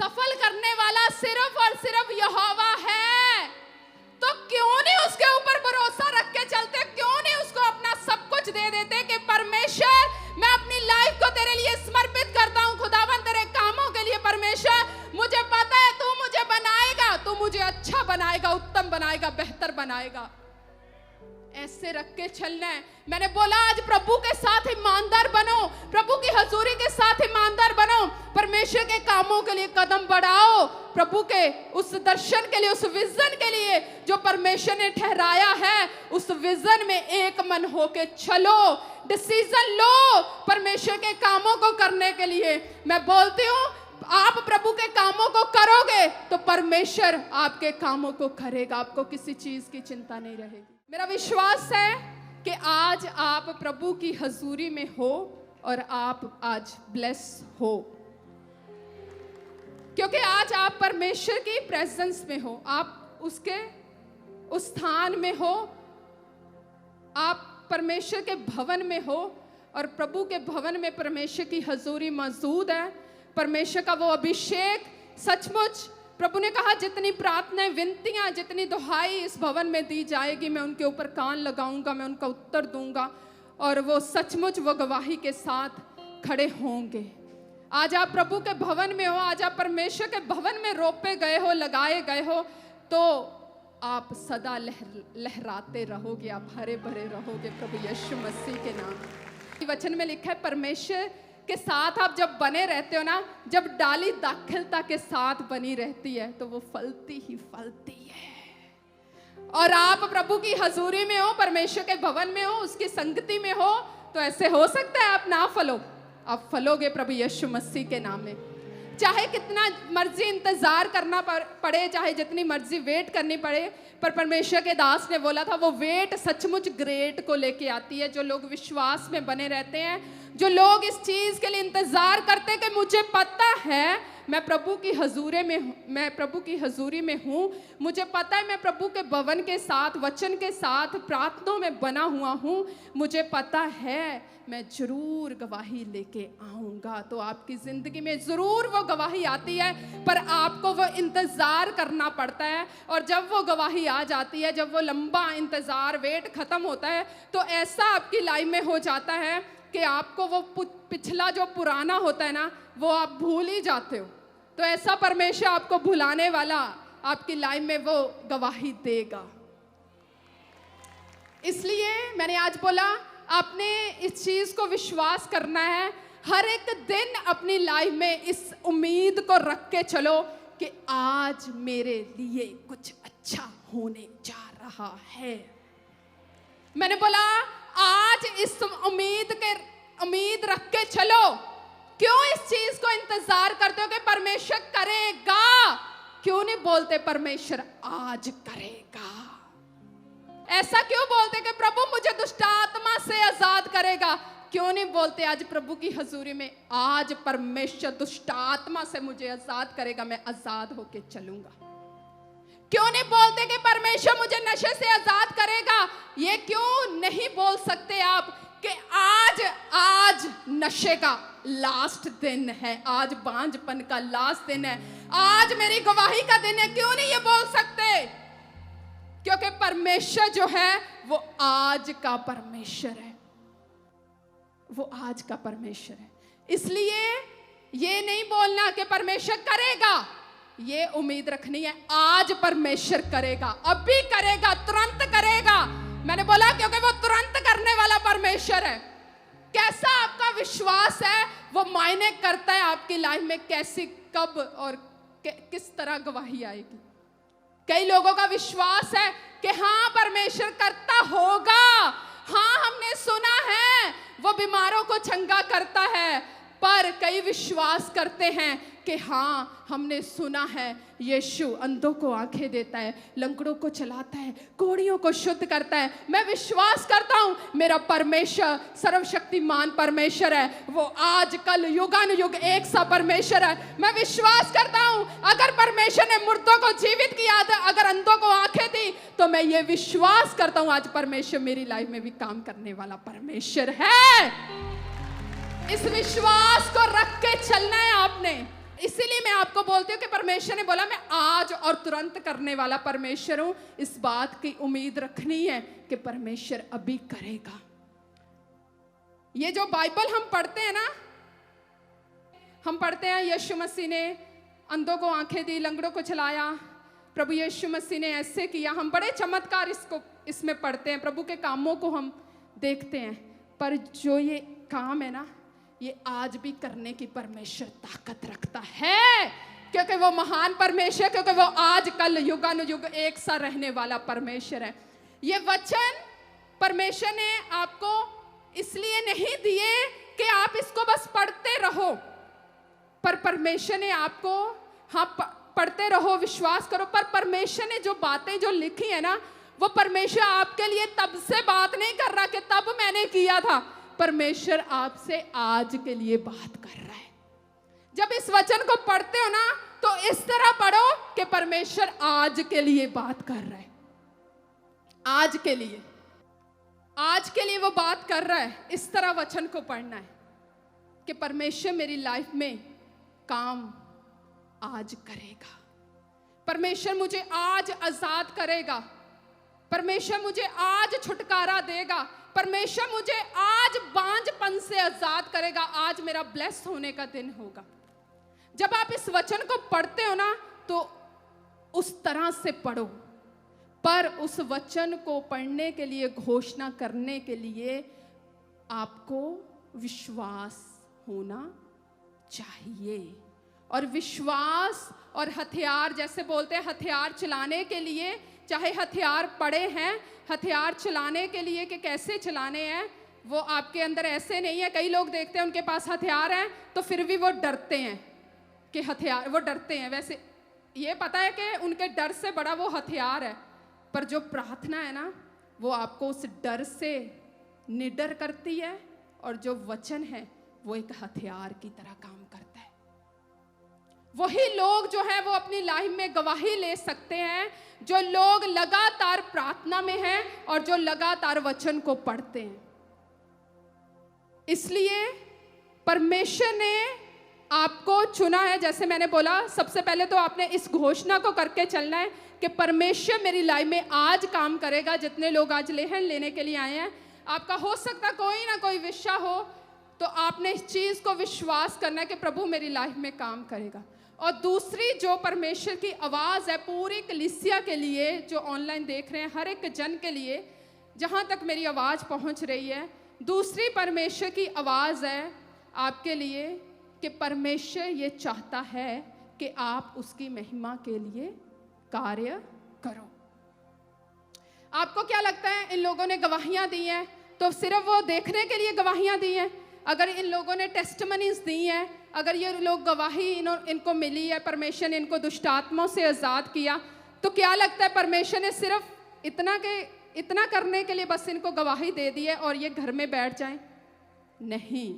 सफल करने वाला सिर्फ और सिर्फ यहोवा है। तो क्यों नहीं उसके ऊपर भरोसा रख के चलते? क्यों नहीं उसको अपना सब कुछ दे देते कि परमेश्वर मैं अपनी लाइफ को तेरे लिए समर्पित करता हूं। खुदावन तेरे कामों के लिए परमेश्वर, मुझे पता है तू मुझे बनाएगा, तू मुझे अच्छा बनाएगा, उत्तम बनाएगा, बेहतर बनाएगा। ऐसे रख के चलना है। मैंने बोला आज प्रभु के साथ ईमानदार बनो, प्रभु की हजूरी के साथ ईमानदार बनो, परमेश्वर के कामों के लिए कदम बढ़ाओ, प्रभु के उस दर्शन के लिए, उस विजन के लिए जो परमेश्वर ने ठहराया है, उस विजन में एक मन होके चलो, डिसीजन लो परमेश्वर के कामों को करने के लिए। मैं बोलती हूँ आप प्रभु के कामों को करोगे तो परमेश्वर आपके कामों को करेगा, आपको किसी चीज की चिंता नहीं रहेगी। मेरा विश्वास है कि आज आप प्रभु की हजूरी में हो और आप आज ब्लेस हो, क्योंकि आज आप परमेश्वर की प्रेजेंस में हो, आप उसके उस स्थान में हो, आप परमेश्वर के भवन में हो और प्रभु के भवन में परमेश्वर की हजूरी मौजूद है। परमेश्वर का वो अभिषेक सचमुच, प्रभु ने कहा जितनी प्रार्थनाएं, विनतियां, जितनी दुहाई इस भवन में दी जाएगी, मैं उनके ऊपर कान लगाऊंगा, मैं उनका उत्तर दूंगा और वो सचमुच वो गवाही के साथ खड़े होंगे। आज आप प्रभु के भवन में हो, आज आप परमेश्वर के भवन में रोपे गए हो, लगाए गए हो, तो आप सदा लहराते रहोगे, आप हरे भरे रहोगे प्रभु यीशु मसीह के नाम। वचन में लिखा है परमेश्वर के साथ आप जब बने रहते हो ना, जब डाली दाखिलता के साथ बनी रहती है तो वो फलती ही फलती है। और आप प्रभु की हजूरी में हो, परमेश्वर के भवन में हो, उसकी संगति में हो, तो ऐसे हो सकता है आप ना फलो, आप फलोगे प्रभु यीशु मसीह के नाम में। चाहे कितना मर्जी इंतजार करना पड़े, चाहे जितनी मर्जी वेट करनी पड़े, पर परमेश्वर के दास ने बोला था वो वेट सचमुच ग्रेट को लेके आती है। जो लोग विश्वास में बने रहते हैं, जो लोग इस चीज के लिए इंतजार करते हैं कि मुझे पता है मैं प्रभु की हजूरी में हूँ, मुझे पता है मैं प्रभु के भवन के साथ, वचन के साथ, प्रार्थनाओं में बना हुआ हूँ, मुझे पता है मैं जरूर गवाही लेके आऊंगा। तो आपकी जिंदगी में जरूर वो गवाही आती है, पर आपको वो इंतजार करना पड़ता है। और जब वो गवाही आ जाती है, जब वो लंबा इंतजार, वेट खत्म होता है, तो ऐसा आपकी लाइफ में हो जाता है कि आपको वो पिछला जो पुराना होता है ना, वो आप भूल ही जाते हो। तो ऐसा परमेश्वर आपको भुलाने वाला आपकी लाइफ में वो गवाही देगा। इसलिए मैंने आज बोला आपने इस चीज को विश्वास करना है। हर एक दिन अपनी लाइफ में इस उम्मीद को रख के चलो कि आज मेरे लिए कुछ अच्छा होने जा रहा है। मैंने बोला आज इस उम्मीद रख के चलो। क्यों इस चीज को इंतजार करते हो कि परमेश्वर करेगा? क्यों नहीं बोलते परमेश्वर आज करेगा? ऐसा क्यों बोलते कि प्रभु मुझे दुष्ट आत्मा से आजाद करेगा? क्यों नहीं बोलते आज प्रभु की हजूरी में आज परमेश्वर दुष्ट आत्मा से मुझे आजाद करेगा, मैं आजाद होके चलूंगा? क्यों नहीं बोलते कि परमेश्वर मुझे नशे से आजाद करेगा? ये क्यों नहीं बोल सकते आप कि आज नशे का लास्ट दिन है, आज बांझपन का लास्ट दिन है, आज मेरी गवाही का दिन है? क्यों नहीं ये बोल सकते? क्योंकि परमेश्वर जो है वो आज का परमेश्वर है, वो आज का परमेश्वर है। इसलिए ये नहीं बोलना कि परमेश्वर करेगा, ये उम्मीद रखनी है आज परमेश्वर करेगा, अभी करेगा, तुरंत करेगा। मैंने बोला क्योंकि वो तुरंत करने वाला परमेश्वर है। कैसा आपका विश्वास है वो मायने करता है आपकी लाइफ में कैसी, कब और किस तरह गवाही आएगी। कई लोगों का विश्वास है कि हाँ परमेश्वर करता होगा, हाँ हमने सुना है वो बीमारों को चंगा करता है, पर कई विश्वास करते हैं कि हाँ हमने सुना है यीशु अंधों को आंखें देता है, लंगड़ों को चलाता है, कोढ़ियों को शुद्ध करता है। मैं विश्वास करता हूँ मेरा परमेश्वर सर्वशक्तिमान परमेश्वर है, वो आज कल युगानुयुग एक सा परमेश्वर है। मैं विश्वास करता हूँ अगर परमेश्वर ने मुर्दों को जीवित किया, अगर अंधों को आंखें दी, तो मैं ये विश्वास करता हूँ आज परमेश्वर मेरी लाइफ में भी काम करने वाला परमेश्वर है। इस विश्वास को रख के चलना है आपने, इसीलिए मैं आपको बोलती हूँ कि परमेश्वर ने बोला मैं आज और तुरंत करने वाला परमेश्वर हूं। इस बात की उम्मीद रखनी है कि परमेश्वर अभी करेगा। ये जो बाइबल हम पढ़ते हैं ना, हम पढ़ते हैं यीशु मसीह ने अंधों को आंखें दी, लंगड़ों को चलाया, प्रभु यीशु मसीह ने ऐसे किया। हम बड़े चमत्कार इसमें पढ़ते हैं, प्रभु के कामों को हम देखते हैं। पर जो ये काम है ना, ये आज भी करने की परमेश्वर ताकत रखता है, क्योंकि वो महान परमेश्वर, क्योंकि वो आज कल युगानुयुग एक सा रहने वाला परमेश्वर है। ये वचन परमेश्वर ने आपको इसलिए नहीं दिए कि आप इसको बस पढ़ते रहो, पर परमेश्वर ने आपको, हाँ पढ़ते रहो, विश्वास करो, पर परमेश्वर ने जो बातें जो लिखी है ना, वो परमेश्वर आपके लिए तब से बात नहीं कर रहा कि तब मैंने किया था। परमेश्वर आपसे आज के लिए बात कर रहा है। जब इस वचन को पढ़ते हो ना, तो इस तरह पढ़ो कि परमेश्वर आज के लिए बात कर रहा है। आज के लिए वो बात कर रहा है। इस तरह वचन को पढ़ना है कि परमेश्वर मेरी लाइफ में काम आज करेगा, परमेश्वर मुझे आज आजाद करेगा, परमेश्वर मुझे आज छुटकारा देगा, परमेश्वर मुझे आज बांझपन से आजाद करेगा, आज मेरा ब्लेस होने का दिन होगा। जब आप इस वचन को पढ़ते हो ना, तो उस तरह से पढ़ो, पर उस वचन को पढ़ने के लिए, घोषणा करने के लिए आपको विश्वास होना चाहिए। और विश्वास और हथियार, जैसे बोलते हैं हथियार चलाने के लिए, चाहे हथियार पड़े हैं, हथियार चलाने के लिए कि कैसे चलाने हैं, वो आपके अंदर ऐसे नहीं है। कई लोग देखते हैं उनके पास हथियार हैं तो फिर भी वो डरते हैं कि हथियार, वो डरते हैं। वैसे ये पता है कि उनके डर से बड़ा वो हथियार है, पर जो प्रार्थना है ना, वो आपको उस डर से निडर करती है, और जो वचन है वो एक हथियार की तरह काम करता है। वही लोग जो है वो अपनी लाइफ में गवाही ले सकते हैं, जो लोग लगातार प्रार्थना में हैं और जो लगातार वचन को पढ़ते हैं। इसलिए परमेश्वर ने आपको चुना है। जैसे मैंने बोला, सबसे पहले तो आपने इस घोषणा को करके चलना है कि परमेश्वर मेरी लाइफ में आज काम करेगा। जितने लोग आज लेहन लेने के लिए आए हैं, आपका हो सकता कोई ना कोई विषय हो, तो आपने इस चीज़ को विश्वास करना है कि प्रभु मेरी लाइफ में काम करेगा। और दूसरी जो परमेश्वर की आवाज़ है पूरी कलीसिया के लिए, जो ऑनलाइन देख रहे हैं, हर एक जन के लिए, जहाँ तक मेरी आवाज़ पहुँच रही है, दूसरी परमेश्वर की आवाज़ है आपके लिए कि परमेश्वर ये चाहता है कि आप उसकी महिमा के लिए कार्य करो। आपको क्या लगता है, इन लोगों ने गवाहियाँ दी हैं तो सिर्फ वो देखने के लिए गवाहियाँ दी हैं? अगर इन लोगों ने टेस्टमनीज दी हैं, अगर ये लोग गवाही इनको मिली है, परमेश्वर ने इनको दुष्ट आत्माओं से आज़ाद किया, तो क्या लगता है परमेश्वर ने सिर्फ इतना करने के लिए बस इनको गवाही दे दी है और ये घर में बैठ जाएं? नहीं।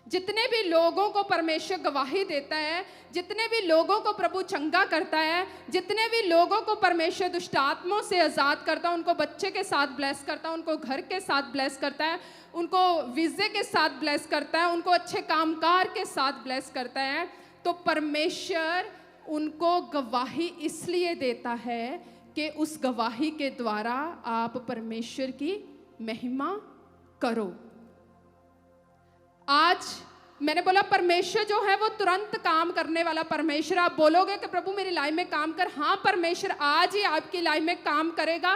जितने भी लोगों को परमेश्वर गवाही देता है, जितने भी लोगों को प्रभु चंगा करता है, जितने भी लोगों को परमेश्वर दुष्ट आत्माओं से आज़ाद करता है, उनको बच्चे के साथ ब्लेस करता है, उनको घर के साथ ब्लेस करता है, उनको वीज़े के साथ ब्लेस करता है, उनको अच्छे कामकार के साथ ब्लेस करता है, तो परमेश्वर उनको गवाही इसलिए देता है कि उस गवाही के द्वारा आप परमेश्वर की महिमा करो। आज मैंने बोला परमेश्वर जो है वो तुरंत काम करने वाला परमेश्वर। आप बोलोगे कि प्रभु मेरी लाइफ में काम कर, हाँ परमेश्वर आज ही आपकी लाइफ में काम करेगा,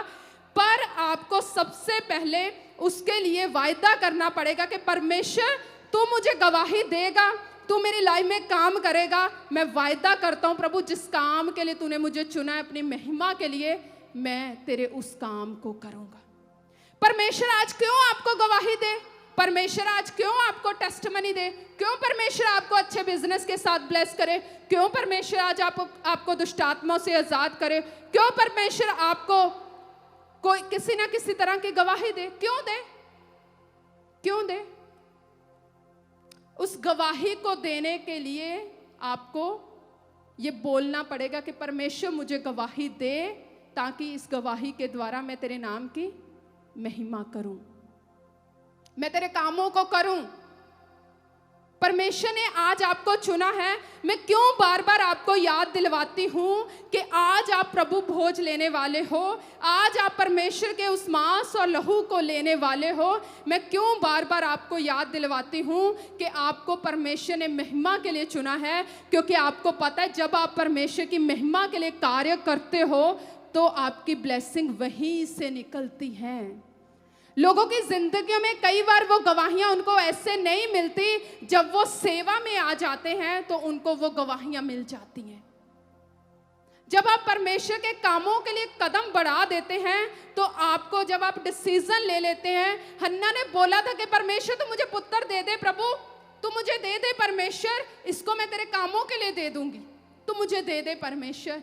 पर आपको सबसे पहले उसके लिए वायदा करना पड़ेगा कि परमेश्वर तू मुझे गवाही देगा, तू मेरी लाइफ में काम करेगा। मैं वायदा करता हूँ प्रभु, जिस काम के लिए तूने मुझे चुना है अपनी महिमा के लिए, मैं तेरे उस काम को करूँगा। परमेश्वर आज क्यों आपको गवाही दे? परमेश्वर आज क्यों आपको टेस्टमनी दे? क्यों परमेश्वर आपको अच्छे बिजनेस के साथ ब्लेस करे? क्यों परमेश्वर आज आपको दुष्ट आत्माओं से आज़ाद करे? क्यों परमेश्वर आपको कोई किसी ना किसी तरह की गवाही दे? क्यों दे? क्यों दे? उस गवाही को देने के लिए आपको ये बोलना पड़ेगा कि परमेश्वर मुझे गवाही दे, ताकि इस गवाही के द्वारा मैं तेरे नाम की महिमा करूं, मैं तेरे कामों को करूं। परमेश्वर ने आज आपको चुना है। मैं क्यों बार बार आपको याद दिलवाती हूँ कि आज आप प्रभु भोज लेने वाले हो, आज आप परमेश्वर के उस मांस और लहू को लेने वाले हो। मैं क्यों बार बार आपको याद दिलवाती हूँ कि आपको परमेश्वर ने महिमा के लिए चुना है, क्योंकि आपको पता है जब आप परमेश्वर की महिमा के लिए कार्य करते हो तो आपकी ब्लेसिंग वहीं से निकलती है। लोगों की जिंदगी में कई बार वो गवाहियां उनको ऐसे नहीं मिलती, जब वो सेवा में आ जाते हैं तो उनको वो गवाहियां मिल जाती हैं। जब आप परमेश्वर के कामों के लिए कदम बढ़ा देते हैं तो आपको, जब आप डिसीजन ले लेते हैं, हन्ना ने बोला था कि परमेश्वर तू मुझे पुत्र दे दे, प्रभु तू मुझे दे दे परमेश्वर, इसको मैं तेरे कामों के लिए दे दूंगी, तू मुझे दे दे परमेश्वर।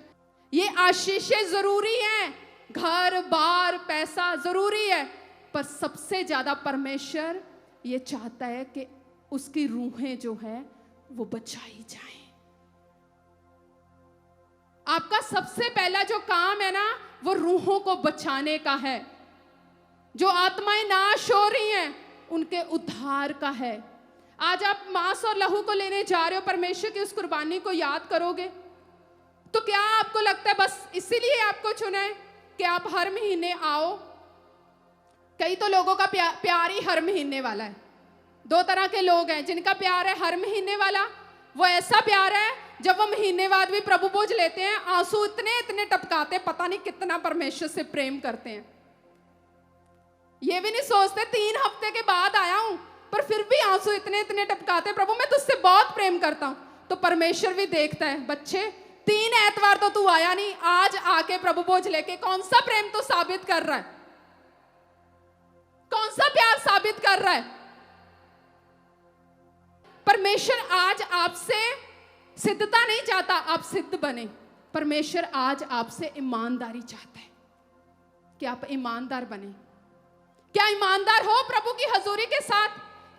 ये आशीषें जरूरी हैं, घर बार पैसा जरूरी है, पर सबसे ज्यादा परमेश्वर ये चाहता है कि उसकी रूहें जो है वो बचाई जाएं। आपका सबसे पहला जो काम है ना, वो रूहों को बचाने का है। जो आत्माएं नाश हो रही हैं उनके उद्धार का है। आज आप मांस और लहू को लेने जा रहे हो, परमेश्वर की उस कुर्बानी को याद करोगे तो क्या आपको लगता है बस इसीलिए आपको चुना है कि आप हर महीने आओ? कई तो लोगों का प्यार ही हर महीने वाला है। दो तरह के लोग हैं, जिनका प्यार है हर महीने वाला, वो ऐसा प्यार है जब वो महीने बाद भी प्रभु भोज लेते हैं, आंसू इतने इतने टपकाते, पता नहीं कितना परमेश्वर से प्रेम करते हैं। ये भी नहीं सोचते 3 हफ्ते के बाद आया हूं पर फिर भी आंसू इतने इतने टपकाते, प्रभु मैं तुझसे बहुत प्रेम करता हूं। तो परमेश्वर भी देखता है, बच्चे 3 एतवार तो तू आया नहीं, आज आके प्रभु भोज लेके कौन सा प्रेम तो साबित कर रहा है, कौन सा प्यार साबित कर रहा है। परमेश्वर आज आपसे सिद्धता नहीं चाहता आप सिद्ध बने। परमेश्वर आज आपसे ईमानदारी चाहता है कि आप ईमानदार बने। क्या ईमानदार हो प्रभु की हजूरी के साथ?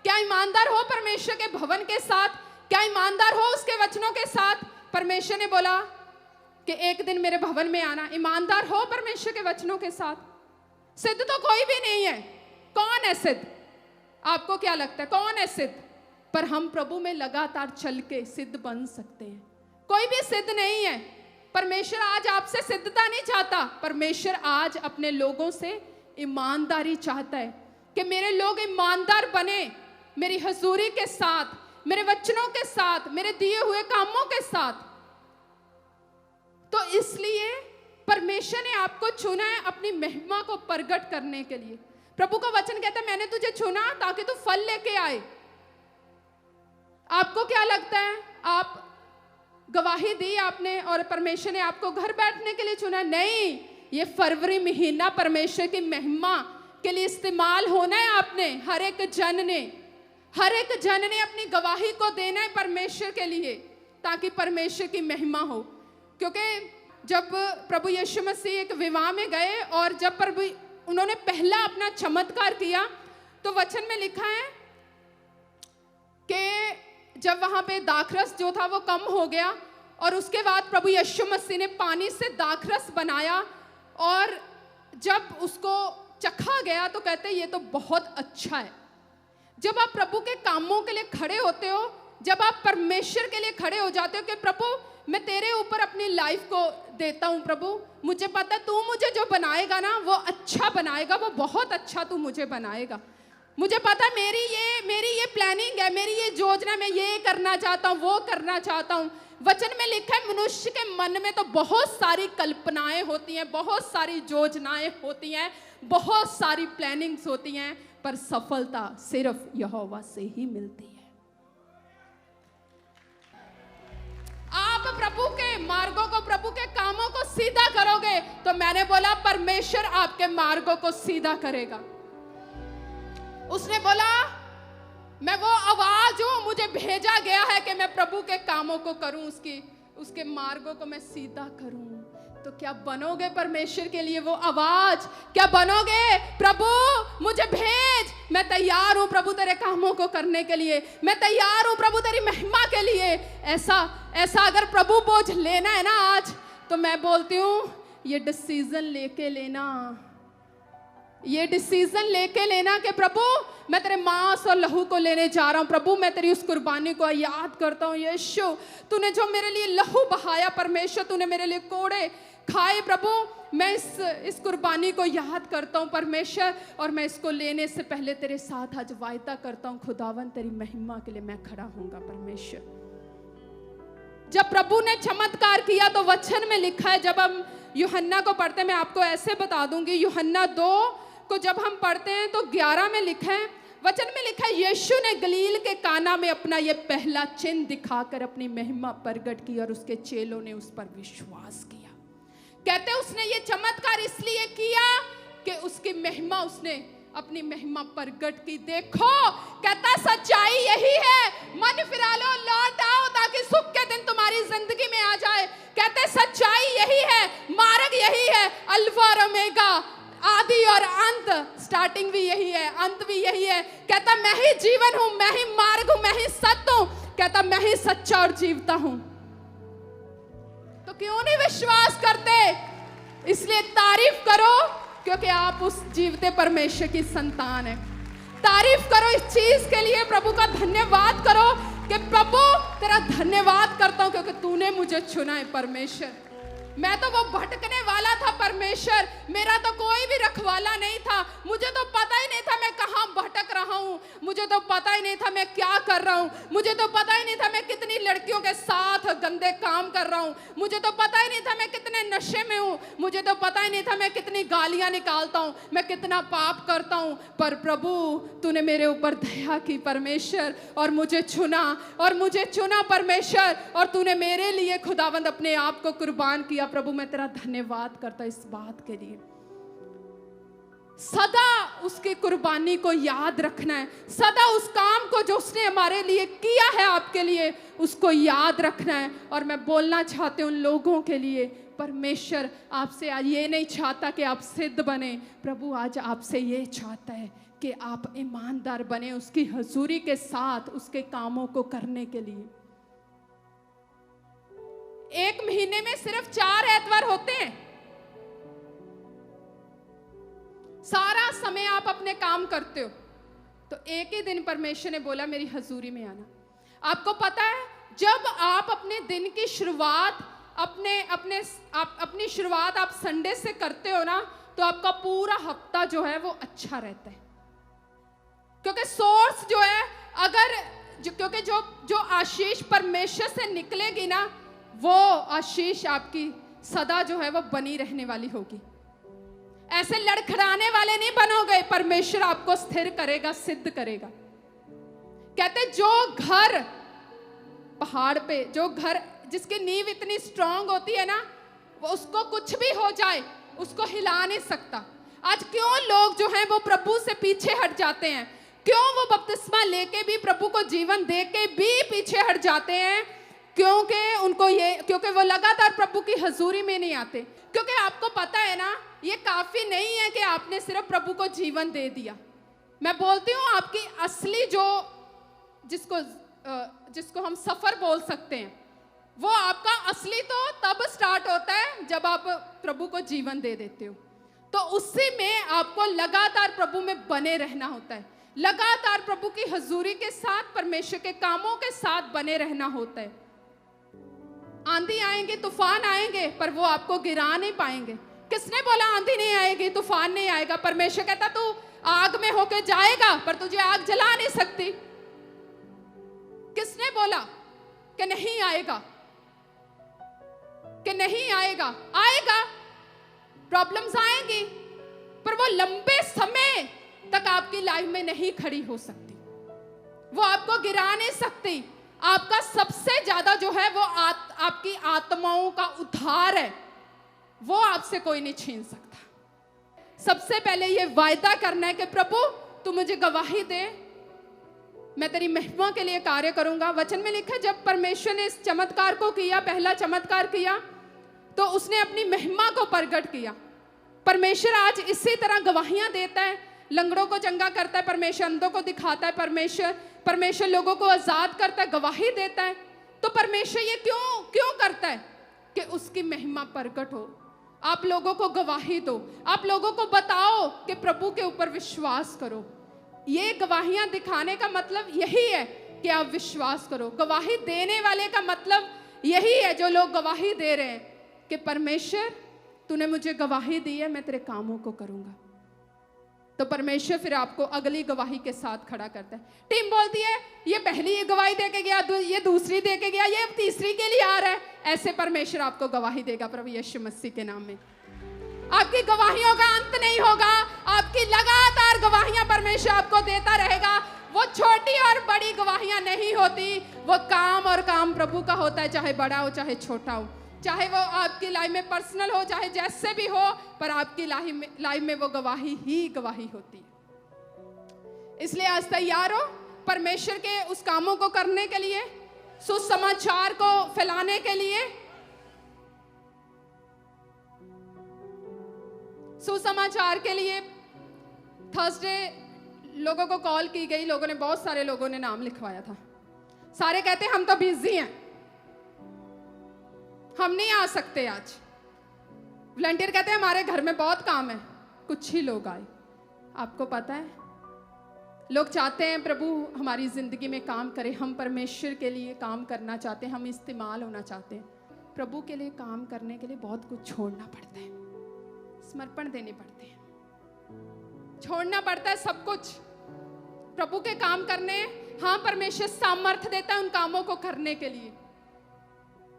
क्या ईमानदार हो परमेश्वर के भवन के साथ? क्या ईमानदार हो उसके वचनों के साथ? परमेश्वर ने बोला कि एक दिन मेरे भवन में आना। ईमानदार हो परमेश्वर के वचनों के साथ? सिद्ध तो कोई भी नहीं है। कौन है सिद्ध? आपको क्या लगता है कौन है सिद्ध? पर हम प्रभु में लगातार चल के सिद्ध बन सकते हैं। कोई भी सिद्ध नहीं है। परमेश्वर आज आपसे सिद्धता नहीं चाहता। परमेश्वर आज अपने लोगों से ईमानदारी चाहता है कि मेरे लोग ईमानदार बने, मेरी हजूरी के साथ, मेरे वचनों के साथ, मेरे दिए हुए कामों के साथ। तो इसलिए परमेश्वर ने आपको चुना है अपनी महिमा को प्रकट करने के लिए। प्रभु का वचन कहता है मैंने तुझे चुना ताकि तू फल लेके आए। आपको क्या लगता है? आप गवाही दी आपने और परमेश्वर ने आपको घर बैठने के लिए चुना? नहीं, ये फरवरी महीना परमेश्वर की महिमा के लिए इस्तेमाल होना है। आपने हर एक जन ने अपनी गवाही को देना है परमेश्वर के लिए, ताकि परमेश्वर की महिमा हो। क्योंकि जब प्रभु यीशु मसीह एक विवाह में गए और जब प्रभु उन्होंने पहला अपना चमत्कार किया तो वचन में लिखा है कि जब वहां पे दाखरस जो था वो कम हो गया और उसके बाद प्रभु यीशु मसीह ने पानी से दाखरस बनाया और जब उसको चखा गया तो कहते ये तो बहुत अच्छा है। जब आप प्रभु के कामों के लिए खड़े होते हो, जब आप परमेश्वर के लिए खड़े हो जाते हो कि प्रभु मैं तेरे ऊपर अपनी लाइफ को देता हूं, प्रभु मुझे पता तू मुझे जो बनाएगा ना वो अच्छा बनाएगा, वो बहुत अच्छा तू मुझे बनाएगा। मुझे पता मेरी ये प्लानिंग है, मेरी ये योजना, मैं ये करना चाहता हूँ, वो करना चाहता हूँ। वचन में लिखा है मनुष्य के मन में तो बहुत सारी कल्पनाएं होती हैं, बहुत सारी योजनाएं होती हैं, बहुत सारी प्लानिंग्स होती हैं, पर सफलता सिर्फ यहोवा से ही मिलती है। आप प्रभु के मार्गों को, प्रभु के कामों को सीधा करोगे तो मैंने बोला परमेश्वर आपके मार्गों को सीधा करेगा। उसने बोला मैं वो आवाज हूं, मुझे भेजा गया है कि मैं प्रभु के कामों को करूं, उसके मार्गों को मैं सीधा करूं। तो क्या बनोगे परमेश्वर के लिए वो आवाज? क्या बनोगे? प्रभु मुझे भेज, मैं तैयार हूं प्रभु तेरे कामों को करने के लिए, मैं तैयार हूं प्रभु तेरी महिमा के लिए। ऐसा अगर प्रभु बोझ लेना है ना आज, तो मैं बोलती हूं ये डिसीजन लेके लेना ये डिसीजन लेके लेना कि प्रभु मैं तेरे मांस और लहू को लेने जा रहा हूँ। प्रभु मैं तेरी उस कुर्बानी को याद करता हूँ। यीशु तूने जो मेरे लिए लहू बहाया, परमेश्वर तूने मेरे लिए कोड़े खाए, प्रभु मैं इस कुर्बानी को याद करता हूँ परमेश्वर, और मैं इसको लेने से पहले तेरे साथ आज वायदा करता हूँ खुदावन तेरी महिमा के लिए मैं खड़ा होऊंगा परमेश्वर। जब प्रभु ने चमत्कार किया तो वचन में लिखा है, जब हम यूहन्ना को पढ़ते हैं, मैं आपको ऐसे बता दूंगी, यूहन्ना 2 को जब हम पढ़ते हैं तो 11 में लिखा है, वचन में लिखा है, यीशु ने गलील के काना में अपना ये पहला चिन्ह दिखाकर अपनी महिमा प्रगट की और उसके चेलों ने उस पर विश्वास किया। कहते उसने ये चमत्कार इसलिए किया कि उसकी महिमा, उसने अपनी महिमा प्रगट की। देखो कहता सच्चाई यही है, मन फिरा लो, लौट आओ ताकि सुख के दिन तुम्हारी जिंदगी में आ जाए। कहते सच्चाई यही है, मार्ग यही है, अल्फा और ओमेगा, आदि और अंत, स्टार्टिंग भी यही है, अंत भी यही है। कहता मैं ही जीवन हूं, मैं ही मार्ग हूं, मैं ही सत्य हूं, कहता मैं ही सच्चा और जीवता हूं। तो क्यों नहीं विश्वास करते? इसलिए तारीफ करो क्योंकि आप उस जीवते परमेश्वर की संतान है। तारीफ करो इस चीज के लिए, प्रभु का धन्यवाद करो कि प्रभु तेरा धन्यवाद करता हूं क्योंकि तूने मुझे चुना है परमेश्वर। मैं तो वो भटकने वाला था परमेश्वर, मेरा तो कोई भी रखवाला नहीं था, मुझे तो पता ही नहीं था मैं कहाँ भटक रहा हूँ, मुझे तो पता ही नहीं था मैं क्या कर रहा हूँ, मुझे तो पता ही नहीं था मैं कितनी लड़कियों के साथ गंदे काम कर रहा हूँ, मुझे तो पता ही नहीं था मैं कितने नशे में हूँ, मुझे तो पता ही नहीं था मैं कितनी गालियाँ निकालता हूँ, मैं कितना पाप करता हूँ। पर प्रभु तूने मेरे ऊपर दया की परमेश्वर, और मुझे चुना परमेश्वर, और तूने मेरे लिए खुदावंद अपने आप को कुर्बान किया। प्रभु मैं तेरा धन्यवाद करता इस बात के लिए। सदा उसकी कुर्बानी को याद रखना है, सदा उस काम को जो उसने हमारे लिए किया है आपके लिए उसको याद रखना है। और मैं बोलना चाहती हूँ उन लोगों के लिए, परमेश्वर आपसे आज ये नहीं चाहता कि आप सिद्ध बने, प्रभु आज आपसे ये चाहता है कि आप ईमानदार बने उसकी हजूरी के साथ उसके कामों को करने के लिए। एक महीने में सिर्फ 4 एतवार होते हैं, सारा समय आप अपने काम करते हो, तो एक ही दिन परमेश्वर ने बोला मेरी हजूरी में आना। आपको पता है जब आप अपने दिन की शुरुआत अपनी शुरुआत आप संडे से करते हो ना, तो आपका पूरा हफ्ता जो है वो अच्छा रहता है, क्योंकि सोर्स जो है क्योंकि जो आशीष परमेश्वर से निकलेगी ना, वो आशीष आपकी सदा जो है वो बनी रहने वाली होगी। ऐसे लड़खड़ाने वाले नहीं बनोगे, परमेश्वर आपको स्थिर करेगा, सिद्ध करेगा। कहते जो घर पहाड़ पे, जो घर जिसकी नींव इतनी स्ट्रांग होती है ना, वो उसको कुछ भी हो जाए उसको हिला नहीं सकता। आज क्यों लोग जो हैं वो प्रभु से पीछे हट जाते हैं? क्यों वो बपतिस्मा लेके भी, प्रभु को जीवन दे के भी पीछे हट जाते हैं? क्योंकि वो लगातार प्रभु की हजूरी में नहीं आते। क्योंकि आपको पता है ना, ये काफी नहीं है कि आपने सिर्फ प्रभु को जीवन दे दिया। मैं बोलती हूँ आपकी असली जिसको हम सफर बोल सकते हैं, वो आपका असली तो तब स्टार्ट होता है जब आप प्रभु को जीवन दे देते हो। तो उसी में आपको लगातार प्रभु में बने रहना होता है, लगातार प्रभु की हजूरी के साथ, परमेश्वर के कामों के साथ बने रहना होता है। आंधी आएंगे, तूफान आएंगे, पर वो आपको गिरा नहीं पाएंगे। किसने बोला आंधी नहीं आएगी, तूफान नहीं आएगा? परमेश्वर कहता तू आग में होके जाएगा पर तुझे आग जला नहीं सकती। किसने बोला कि नहीं आएगा? कि नहीं आएगा? आएगा, प्रॉब्लम्स आएंगी, पर वो लंबे समय तक आपकी लाइफ में नहीं खड़ी हो सकती, वो आपको गिरा नहीं सकती। आपका सबसे ज्यादा जो है वो आपकी आत्माओं का उद्धार है, वो आपसे कोई नहीं छीन सकता। सबसे पहले ये वायदा करना है कि प्रभु तू मुझे गवाही दे, मैं तेरी महिमा के लिए कार्य करूंगा। वचन में लिखा जब परमेश्वर ने इस चमत्कार को किया, पहला चमत्कार किया, तो उसने अपनी महिमा को प्रकट किया। परमेश्वर आज इसी तरह गवाहियां देता है, लंगड़ों को चंगा करता है परमेश्वर, अंधों को दिखाता है परमेश्वर लोगों को आजाद करता है, गवाही देता है। तो परमेश्वर ये क्यों करता है? कि उसकी महिमा प्रकट हो। आप लोगों को गवाही दो, आप लोगों को बताओ कि प्रभु के ऊपर विश्वास करो। ये गवाहियां दिखाने का मतलब यही है कि आप विश्वास करो। गवाही देने वाले का मतलब यही है, जो लोग गवाही दे रहे हैं कि परमेश्वर तूने मुझे गवाही दी है, मैं तेरे कामों को करूंगा। तो परमेश्वर फिर आपको अगली गवाही के साथ खड़ा करता है। टीम बोलती है ये पहली गवाही दे के गया, ये दूसरी दे के गया, ये तीसरी के लिए आ रहा है। ऐसे परमेश्वर आपको गवाही देगा प्रभु यीशु मसीह के नाम में। आपकी गवाहियों का अंत नहीं होगा, आपकी लगातार गवाहियां परमेश्वर आपको देता रहेगा। वो छोटी और बड़ी गवाहियां नहीं होती, वो काम और काम प्रभु का होता है, चाहे बड़ा हो चाहे छोटा हो, चाहे वो आपकी लाइफ में पर्सनल हो चाहे जैसे भी हो, पर आपकी लाइफ में वो गवाही ही गवाही होती है। इसलिए आज तैयार हो परमेश्वर के उस कामों को करने के लिए, सुसमाचार को फैलाने के लिए। सुसमाचार के लिए थर्सडे लोगों को कॉल की गई, लोगों ने, बहुत सारे लोगों ने नाम लिखवाया था। सारे कहते हम तो बिजी हैं, हम नहीं आ सकते आज। वॉलंटियर कहते हैं हमारे घर में बहुत काम है। कुछ ही लोग आए। आपको पता है, लोग चाहते हैं प्रभु हमारी जिंदगी में काम करे, हम परमेश्वर के लिए काम करना चाहते हैं, हम इस्तेमाल होना चाहते हैं। प्रभु के लिए काम करने के लिए बहुत कुछ छोड़ना पड़ता है, समर्पण देने पड़ते हैं, छोड़ना पड़ता है सब कुछ प्रभु के काम करने। हाँ, परमेश्वर सामर्थ्य देता है उन कामों को करने के लिए,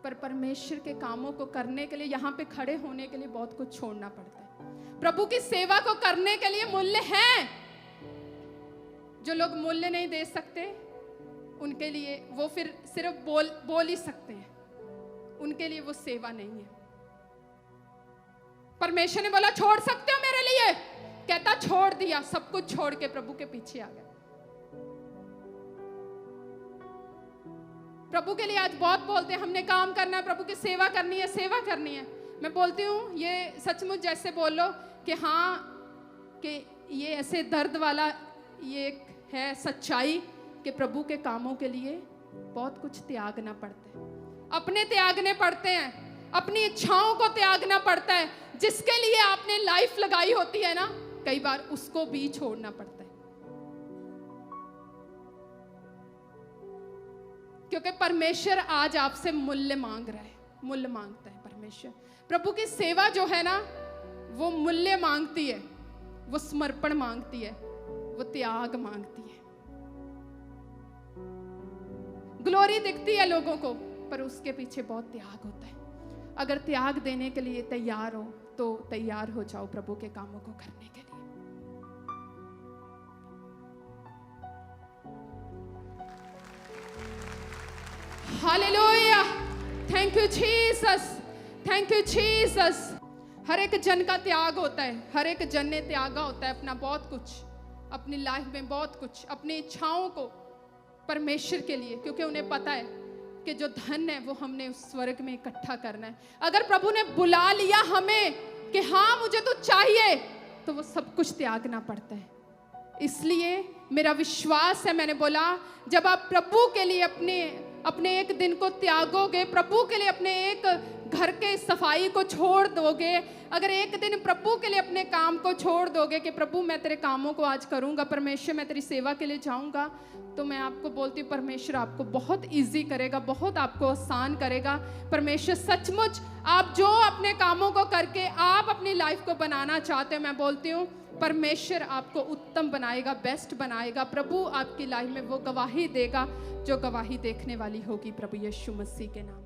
पर परमेश्वर के कामों को करने के लिए, यहाँ पे खड़े होने के लिए बहुत कुछ छोड़ना पड़ता है। प्रभु की सेवा को करने के लिए मूल्य है। जो लोग मूल्य नहीं दे सकते उनके लिए वो फिर सिर्फ बोल ही सकते हैं, उनके लिए वो सेवा नहीं है। परमेश्वर ने बोला छोड़ सकते हो मेरे लिए, कहता छोड़ दिया, सब कुछ छोड़ के प्रभु के पीछे आ गया। प्रभु के लिए आज बहुत बोलते हैं हमने काम करना है, प्रभु की सेवा करनी है, सेवा करनी है। मैं बोलती हूँ ये सचमुच जैसे बोल लो कि हाँ, कि ये ऐसे दर्द वाला ये एक है सच्चाई कि प्रभु के कामों के लिए बहुत कुछ त्यागना पड़ता है। अपने त्यागने पड़ते हैं, अपनी इच्छाओं को त्यागना पड़ता है। जिसके लिए आपने लाइफ लगाई होती है ना, कई बार उसको भी छोड़ना पड़ता है, क्योंकि परमेश्वर आज आपसे मूल्य मांग रहा है, मूल्य मांगता है परमेश्वर। प्रभु की सेवा जो है ना, वो मूल्य मांगती है, वो समर्पण मांगती है, वो त्याग मांगती है। ग्लोरी दिखती है लोगों को, पर उसके पीछे बहुत त्याग होता है। अगर त्याग देने के लिए तैयार हो तो तैयार हो जाओ प्रभु के कामों को करने के लिए। Hallelujah, thank you Jesus, thank you Jesus. हर एक जन का त्याग होता है, हर एक जन ने त्यागा होता है अपना बहुत कुछ, अपनी लाइफ में बहुत कुछ, अपनी इच्छाओं को परमेश्वर के लिए, क्योंकि उन्हें पता है कि जो धन है वो हमने उस स्वर्ग में इकट्ठा करना है। अगर प्रभु ने बुला लिया हमें कि हाँ मुझे तो चाहिए, तो वो सब कुछ त्यागना पड़ता है। इसलिए मेरा विश्वास है, मैंने बोला जब आप प्रभु के लिए अपने एक दिन को त्यागोगे, प्रभु के लिए अपने एक घर के सफाई को छोड़ दोगे, अगर एक दिन प्रभु के लिए अपने काम को छोड़ दोगे कि प्रभु मैं तेरे कामों को आज करूंगा, परमेश्वर मैं तेरी सेवा के लिए जाऊंगा, तो मैं आपको बोलती हूँ परमेश्वर आपको बहुत इजी करेगा, बहुत आपको आसान करेगा। परमेश्वर सचमुच आप जो अपने कामों को करके आप अपनी लाइफ को बनाना चाहते हो, मैं बोलती हूँ परमेश्वर आपको उत्तम बनाएगा, बेस्ट बनाएगा। प्रभु आपकी लाइफ में वो गवाही देगा जो गवाही देखने वाली होगी प्रभु यीशु मसीह के नाम।